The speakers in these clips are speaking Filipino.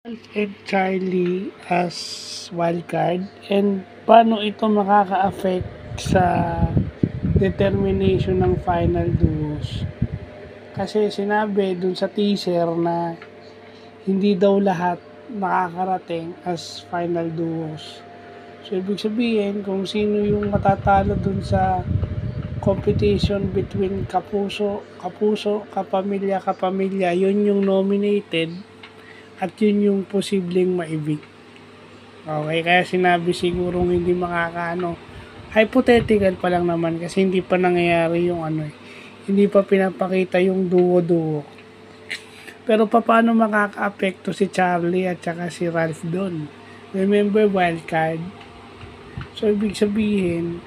And Charlie as wildcard, and paano ito makaka-affect sa determination ng final duos? Kasi sinabi dun sa teaser na hindi daw lahat makakarating as final duos. So ibig sabihin kung sino yung matatalo dun sa competition between kapamilya, yun yung nominated at yun yung posibleng ma-evict. Okay, kaya sinabi sigurong hindi makakaano. Hypothetical pa lang naman kasi hindi pa nangyayari yung hindi pa pinapakita yung duo-duo. Pero paano makaka-apekto si Charlie at saka si Ralph doon? Remember wildcard? So ibig sabihin,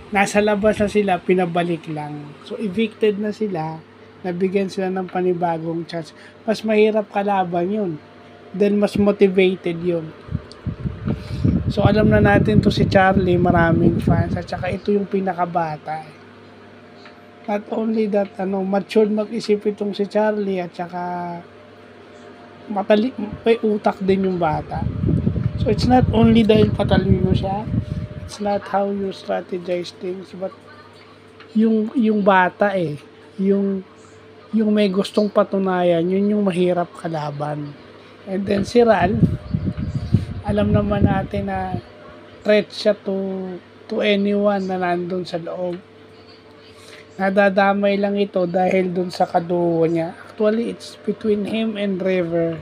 nasa labas na sila, pinabalik lang. So evicted na sila, nabigyan sila ng panibagong chance. Mas mahirap kalaban yun. Then mas motivated yun. So alam na natin to si Charlie, maraming fans. At saka ito yung pinakabata. Not only that, matured mag-isip itong si Charlie. At saka may utak din yung bata. So it's not only dahil patalino siya. It's not how you strategize things. But yung bata yung may gustong patunayan, yun yung mahirap kalaban. And then si Ralph, alam naman natin na threat siya to anyone na nandun sa loob. Nadadamay lang ito dahil dun sa kaduo niya. Actually, it's between him and River.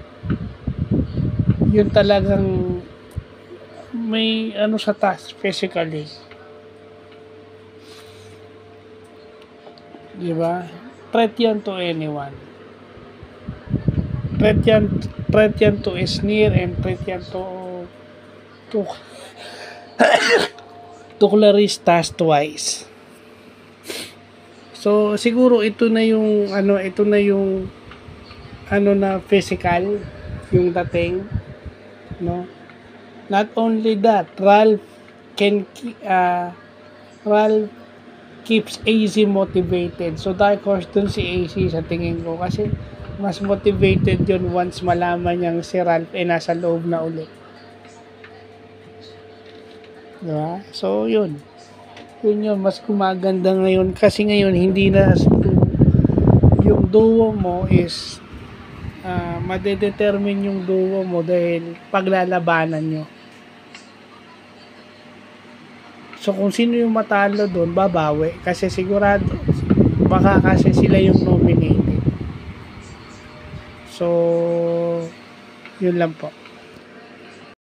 Yun talagang may sa task physically. Diba? Threat yan to anyone. Threat yan to Sneer, and threat yan to Claristas twice. So siguro ito na yung na physical yung dating, no? Not only that, Ralph keeps AC motivated. So dark horse dun si AC sa tingin ko kasi mas motivated yun once malaman niyang si Ralph nasa loob na ulit. Diba? So yun mas gumaganda ngayon kasi ngayon hindi na yung duo mo is madedetermine yung duo mo dahil paglalabanan nyo. So kung sino yung matalo doon, babawi. Kasi sigurado, baka kasi sila yung nominated. So, yun lang po.